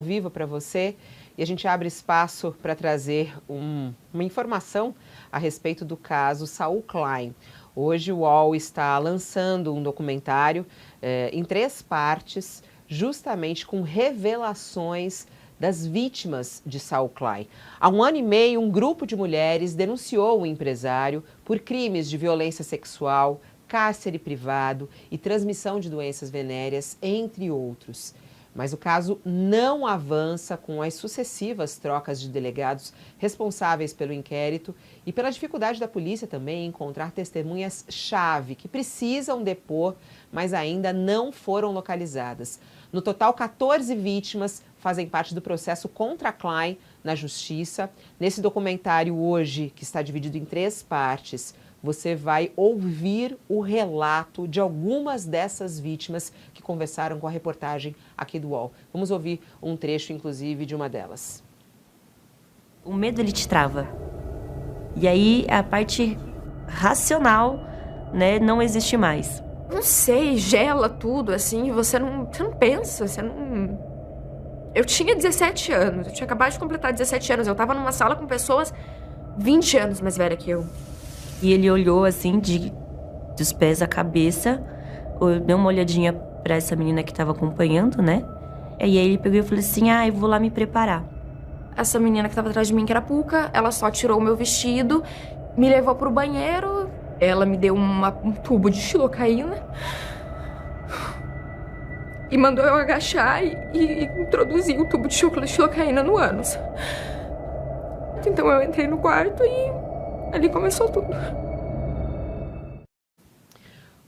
Vivo para você e a gente abre espaço para trazer uma informação a respeito do caso Saul Klein. Hoje o UOL está lançando um documentário em 3 partes, justamente com revelações das vítimas de Saul Klein. Há 1 ano e meio, um grupo de mulheres denunciou o empresário por crimes de violência sexual, cárcere privado e transmissão de doenças venéreas, entre outros. Mas o caso não avança com as sucessivas trocas de delegados responsáveis pelo inquérito e pela dificuldade da polícia também em encontrar testemunhas-chave que precisam depor, mas ainda não foram localizadas. No total, 14 vítimas fazem parte do processo contra Klein na Justiça. Nesse documentário hoje, que está dividido em 3 partes, você vai ouvir o relato de algumas dessas vítimas que conversaram com a reportagem aqui do UOL. Vamos ouvir um trecho, inclusive, de uma delas. O medo, ele te trava. E aí, a parte racional, né, não existe mais. Não sei, gela tudo, assim, você não pensa, você não... Eu tinha 17 anos, eu tinha acabado de completar 17 anos, eu tava numa sala com pessoas 20 anos mais velhas que eu. E ele olhou assim, dos pés à cabeça, deu uma olhadinha pra essa menina que tava acompanhando, né? E aí ele pegou e falou assim, eu vou lá me preparar. Essa menina que tava atrás de mim, que era a Puca, ela só tirou o meu vestido, me levou pro banheiro, ela me deu um tubo de xilocaína e mandou eu agachar e introduzir o tubo de xilocaína no ânus. Então eu entrei no quarto e ali começou tudo.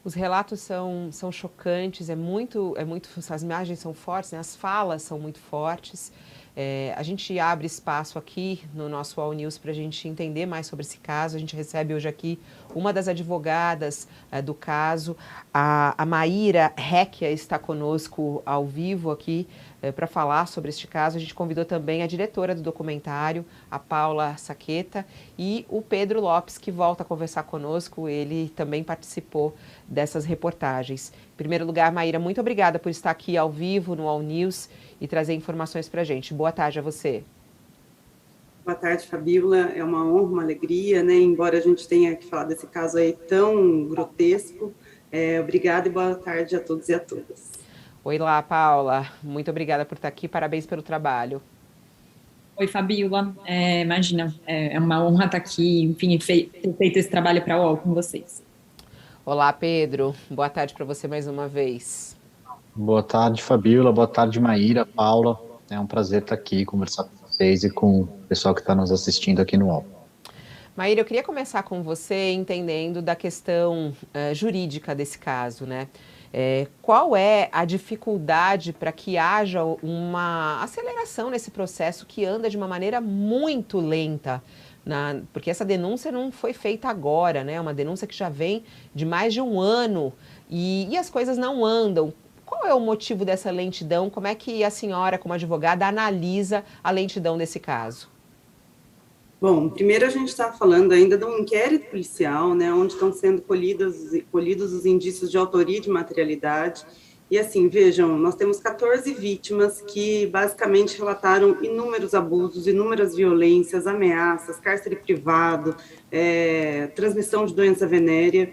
Os relatos são chocantes, as imagens são fortes, né? As falas são muito fortes. A gente abre espaço aqui no nosso All News para a gente entender mais sobre esse caso. A gente recebe hoje aqui uma das advogadas do caso, a Maíra Recchia está conosco ao vivo aqui para falar sobre este caso. A gente convidou também a diretora do documentário, a Paula Saqueta, e o Pedro Lopes, que volta a conversar conosco. Ele também participou dessas reportagens. Em primeiro lugar, Maíra, muito obrigada por estar aqui ao vivo no All News e trazer informações para a gente. Boa tarde a você. Boa tarde, Fabíola. É uma honra, uma alegria, né? Embora a gente tenha que falar desse caso aí tão grotesco. Obrigada e boa tarde a todos e a todas. Oi lá, Paula. Muito obrigada por estar aqui. Parabéns pelo trabalho. Oi, Fabíola. Imagina, é uma honra estar aqui, enfim, ter feito esse trabalho para o UOL com vocês. Olá, Pedro. Boa tarde para você mais uma vez. Boa tarde, Fabíola. Boa tarde, Maíra, Paula. É um prazer estar aqui, conversar com vocês e com o pessoal que está nos assistindo aqui no UOL. Maíra, eu queria começar com você entendendo da questão jurídica desse caso, né? Qual é a dificuldade para que haja uma aceleração nesse processo que anda de uma maneira muito lenta? Porque essa denúncia não foi feita agora, né? É uma denúncia que já vem de mais de 1 ano e as coisas não andam. Qual é o motivo dessa lentidão? Como é que a senhora, como advogada, analisa a lentidão desse caso? Bom, primeiro a gente está falando ainda de um inquérito policial, né, onde estão sendo colhidos os indícios de autoria e de materialidade. E assim, vejam, nós temos 14 vítimas que basicamente relataram inúmeros abusos, inúmeras violências, ameaças, cárcere privado, transmissão de doença venérea.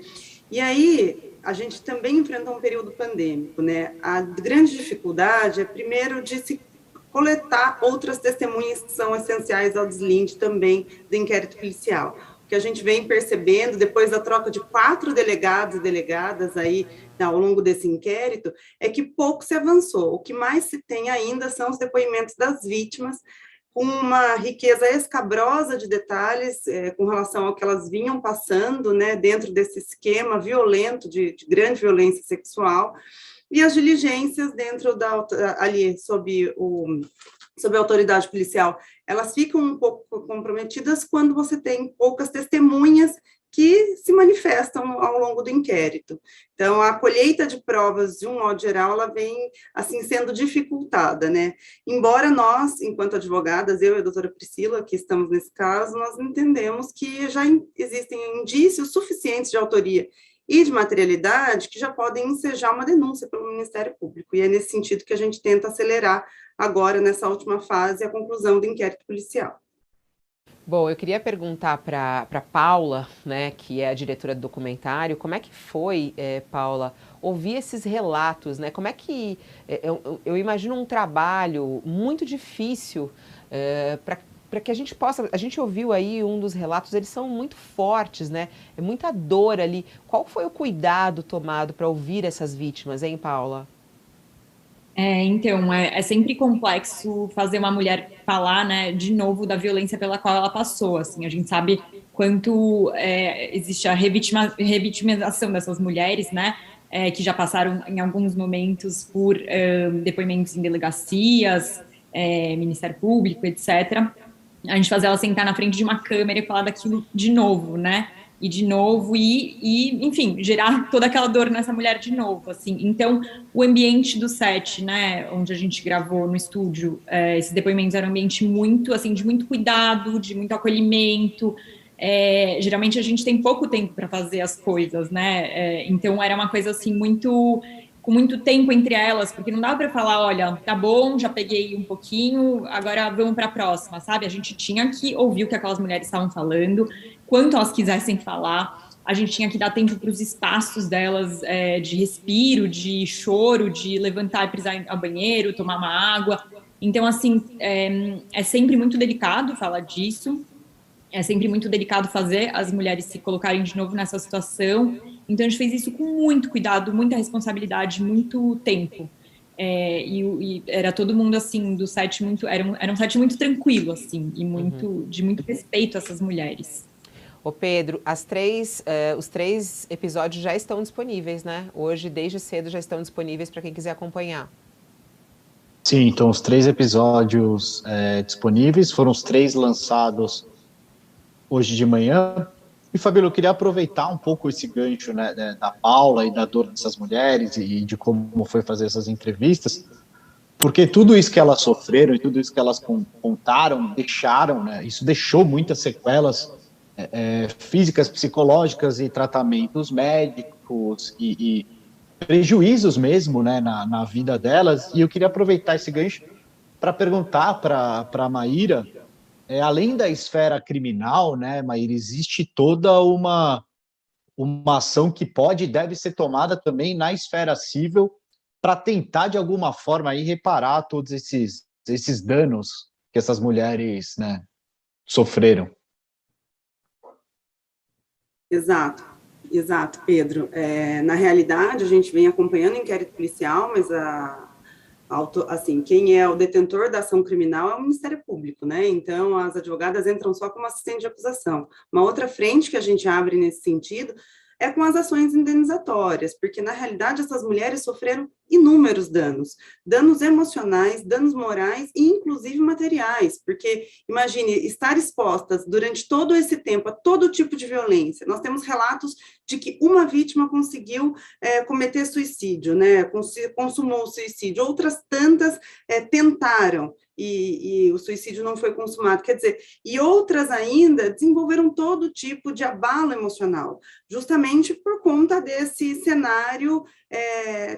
E aí, a gente também enfrentou um período pandêmico, né? A grande dificuldade é, primeiro, de se coletar outras testemunhas que são essenciais ao deslinde também do inquérito policial. O que a gente vem percebendo, depois da troca de 4 delegados e delegadas aí ao longo desse inquérito, é que pouco se avançou. O que mais se tem ainda são os depoimentos das vítimas, com uma riqueza escabrosa de detalhes com relação ao que elas vinham passando, né, dentro desse esquema violento, de grande violência sexual, e as diligências dentro ali, sob a autoridade policial, elas ficam um pouco comprometidas quando você tem poucas testemunhas que se manifestam ao longo do inquérito. Então, a colheita de provas, de um modo geral, ela vem, assim, sendo dificultada, né? Embora nós, enquanto advogadas, eu e a doutora Priscila, que estamos nesse caso, nós entendemos que já existem indícios suficientes de autoria e de materialidade que já podem ensejar uma denúncia pelo Ministério Público. E é nesse sentido que a gente tenta acelerar agora, nessa última fase, a conclusão do inquérito policial. Bom, eu queria perguntar para Paula, né, que é a diretora do documentário, como é que foi, Paula, ouvir esses relatos, né? Como é que eu imagino um trabalho muito difícil para que a gente possa. A gente ouviu aí um dos relatos, eles são muito fortes, né? É muita dor ali. Qual foi o cuidado tomado para ouvir essas vítimas, hein, Paula? Então, é sempre complexo fazer uma mulher falar, né, de novo da violência pela qual ela passou, assim, a gente sabe quanto existe a revitimização dessas mulheres, né, que já passaram em alguns momentos por depoimentos em delegacias, Ministério Público, etc. A gente fazer ela sentar na frente de uma câmera e falar daquilo de novo, né, e de novo, enfim, gerar toda aquela dor nessa mulher de novo, assim. Então, o ambiente do set, né, onde a gente gravou no estúdio, esses depoimentos eram um ambiente muito, assim, de muito cuidado, de muito acolhimento. Geralmente a gente tem pouco tempo para fazer as coisas, né, então era uma coisa, assim, com muito tempo entre elas, porque não dava para falar, olha, tá bom, já peguei um pouquinho, agora vamos para a próxima, sabe? A gente tinha que ouvir o que aquelas mulheres estavam falando, quanto elas quisessem falar, a gente tinha que dar tempo para os espaços delas de respiro, de choro, de levantar e precisar ir ao banheiro, tomar uma água. Então, assim, é sempre muito delicado falar disso, é sempre muito delicado fazer as mulheres se colocarem de novo nessa situação. Então, a gente fez isso com muito cuidado, muita responsabilidade, muito tempo. E era todo mundo, assim, do set muito... Era um set muito tranquilo, assim, e de muito respeito a essas mulheres. Ô Pedro, os 3 episódios já estão disponíveis, né? Hoje, desde cedo, já estão disponíveis para quem quiser acompanhar. Sim, então os 3 episódios disponíveis, foram os 3 lançados hoje de manhã. E, Fabíola, eu queria aproveitar um pouco esse gancho, né, da Paula e da dor dessas mulheres e de como foi fazer essas entrevistas, porque tudo isso que elas sofreram e tudo isso que elas contaram, deixaram, né, isso deixou muitas sequelas físicas, psicológicas e tratamentos médicos e prejuízos mesmo, né, na vida delas. E eu queria aproveitar esse gancho para perguntar para a Maíra, além da esfera criminal, né, Maíra, existe toda uma ação que pode e deve ser tomada também na esfera civil para tentar, de alguma forma, aí, reparar todos esses danos que essas mulheres, né, sofreram. Exato, Pedro. Na realidade, a gente vem acompanhando o inquérito policial, mas assim, quem é o detentor da ação criminal é o Ministério Público, né? Então, as advogadas entram só como assistente de acusação. Uma outra frente que a gente abre nesse sentido é com as ações indenizatórias, porque, na realidade, essas mulheres sofreram inúmeros danos emocionais, danos morais e, inclusive, materiais, porque, imagine, estar expostas durante todo esse tempo a todo tipo de violência. Nós temos relatos de que uma vítima conseguiu cometer suicídio, né, consumou o suicídio, outras tantas tentaram, e o suicídio não foi consumado, quer dizer, e outras ainda desenvolveram todo tipo de abalo emocional, justamente por conta desse cenário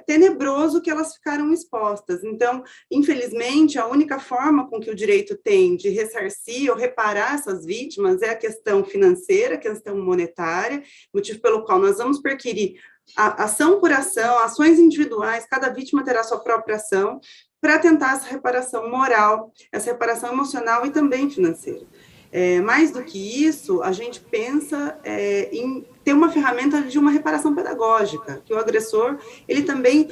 tenebroso que elas ficaram expostas. Então, infelizmente, a única forma com que o direito tem de ressarcir ou reparar essas vítimas é a questão financeira, a questão monetária, motivo pelo qual nós vamos perquirir ação por ação, ações individuais, cada vítima terá sua própria ação, para tentar essa reparação moral, essa reparação emocional e também financeira. Mais do que isso, a gente pensa em ter uma ferramenta de uma reparação pedagógica, que o agressor, ele também,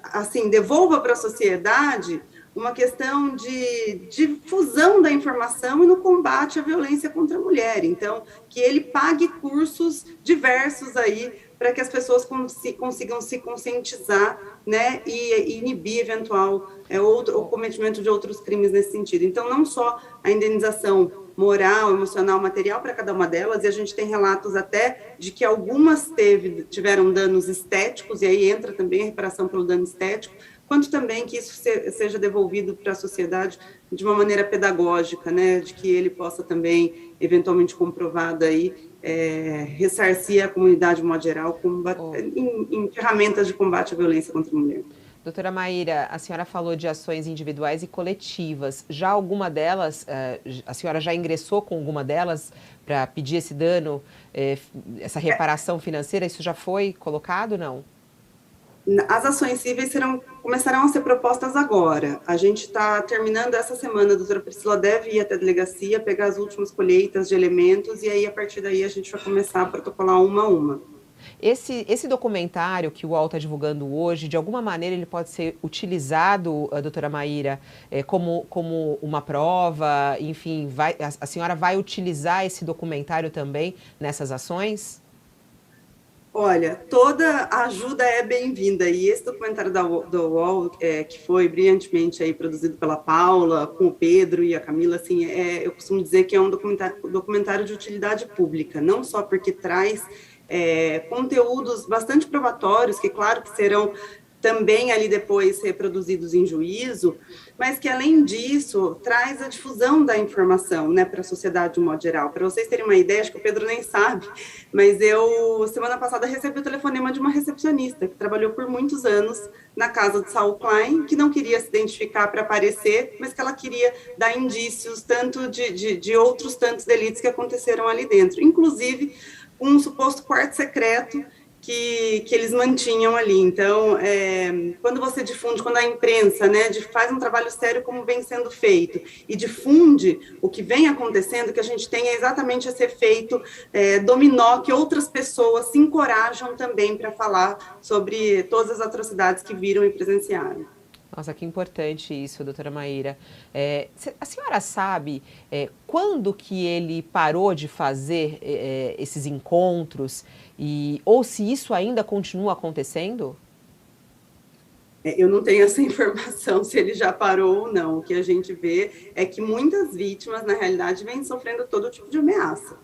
assim, devolva para a sociedade uma questão de difusão da informação e no combate à violência contra a mulher. Então, que ele pague cursos diversos aí para que as pessoas consigam se conscientizar, né, e inibir eventual o cometimento de outros crimes nesse sentido. Então, não só a indenização moral, emocional, material para cada uma delas, e a gente tem relatos até de que algumas tiveram danos estéticos, e aí entra também a reparação pelo dano estético, quanto também que isso seja devolvido para a sociedade de uma maneira pedagógica, né, de que ele possa também, eventualmente comprovado aí, ressarcir a comunidade de modo geral em ferramentas de combate à violência contra a mulher. Doutora Maíra, a senhora falou de ações individuais e coletivas. Já alguma delas, a senhora já ingressou com alguma delas para pedir esse dano, essa reparação financeira? Isso já foi colocado, não? As ações cíveis começarão a ser propostas agora. A gente está terminando essa semana, a doutora Priscila deve ir até a delegacia, pegar as últimas colheitas de elementos, e aí, a partir daí, a gente vai começar a protocolar uma a uma. Esse documentário que o UOL está divulgando hoje, de alguma maneira ele pode ser utilizado, doutora Maíra, como uma prova, enfim, a senhora vai utilizar esse documentário também nessas ações? Olha, toda ajuda é bem-vinda, e esse documentário do UOL, que foi brilhantemente aí produzido pela Paula, com o Pedro e a Camila, assim, eu costumo dizer que é um documentário de utilidade pública, não só porque traz conteúdos bastante probatórios, que claro que serão também ali depois reproduzidos em juízo, mas que além disso traz a difusão da informação, né, para a sociedade de um modo geral. Para vocês terem uma ideia, acho que o Pedro nem sabe, mas eu semana passada recebi o telefonema de uma recepcionista que trabalhou por muitos anos na casa de Saul Klein, que não queria se identificar para aparecer, mas que ela queria dar indícios tanto de outros tantos delitos que aconteceram ali dentro, inclusive um suposto quarto secreto que eles mantinham ali. Então, quando você difunde, quando a imprensa, né, faz um trabalho sério como vem sendo feito e difunde o que vem acontecendo, que a gente tem exatamente esse efeito dominó, que outras pessoas se encorajam também para falar sobre todas as atrocidades que viram e presenciaram. Nossa, que importante isso, doutora Maíra. A senhora sabe quando que ele parou de fazer esses encontros ou se isso ainda continua acontecendo? Eu não tenho essa informação se ele já parou ou não. O que a gente vê é que muitas vítimas, na realidade, vêm sofrendo todo tipo de ameaça.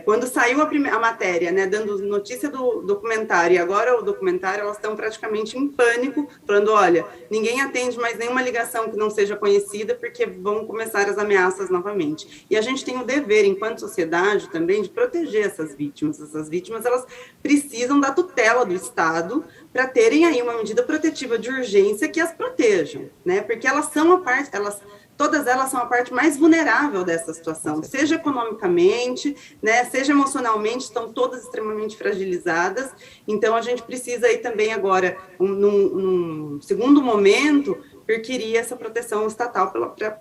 Quando saiu a matéria, né, dando notícia do documentário, e agora o documentário, elas estão praticamente em pânico, falando, olha, ninguém atende mais nenhuma ligação que não seja conhecida, porque vão começar as ameaças novamente. E a gente tem o dever, enquanto sociedade, também, de proteger essas vítimas. Essas vítimas, elas precisam da tutela do Estado para terem aí uma medida protetiva de urgência que as protejam, né? Porque elas são todas elas são a parte mais vulnerável dessa situação, seja economicamente, né, seja emocionalmente, estão todas extremamente fragilizadas. Então, a gente precisa aí também agora, num segundo momento, requerir essa proteção estatal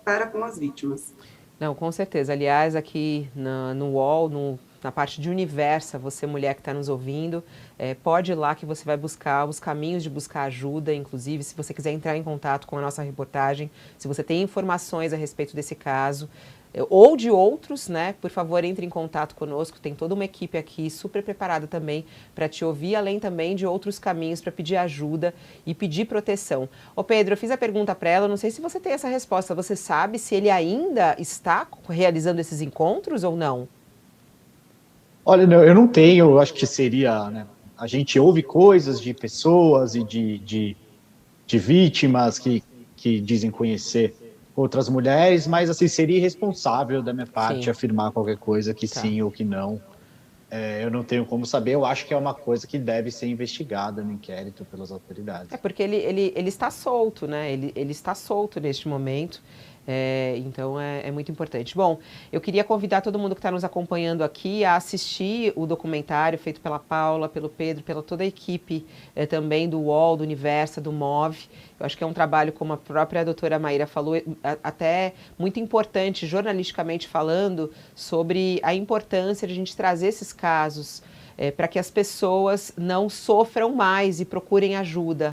para com as vítimas. Não, com certeza. Aliás, aqui no UOL, na parte de Universa, você mulher que está nos ouvindo, pode ir lá que você vai buscar os caminhos de buscar ajuda, inclusive se você quiser entrar em contato com a nossa reportagem, se você tem informações a respeito desse caso, ou de outros, né, por favor, entre em contato conosco, tem toda uma equipe aqui super preparada também para te ouvir, além também de outros caminhos para pedir ajuda e pedir proteção. Ô Pedro, eu fiz a pergunta para ela, não sei se você tem essa resposta, você sabe se ele ainda está realizando esses encontros ou não? Olha, eu não tenho, eu acho que seria, né, a gente ouve coisas de pessoas e de vítimas que dizem conhecer outras mulheres, mas assim, seria irresponsável da minha parte afirmar qualquer coisa que sim ou que não. Eu não tenho como saber, eu acho que é uma coisa que deve ser investigada no inquérito pelas autoridades. Porque ele está solto, né? Ele está solto neste momento. Então é muito importante. Bom, eu queria convidar todo mundo que está nos acompanhando aqui a assistir o documentário feito pela Paula, pelo Pedro, pela toda a equipe também do UOL, do Universa, do MOVE. Eu acho que é um trabalho, como a própria doutora Maíra falou, até muito importante, jornalisticamente falando, sobre a importância de a gente trazer esses casos para que as pessoas não sofram mais e procurem ajuda.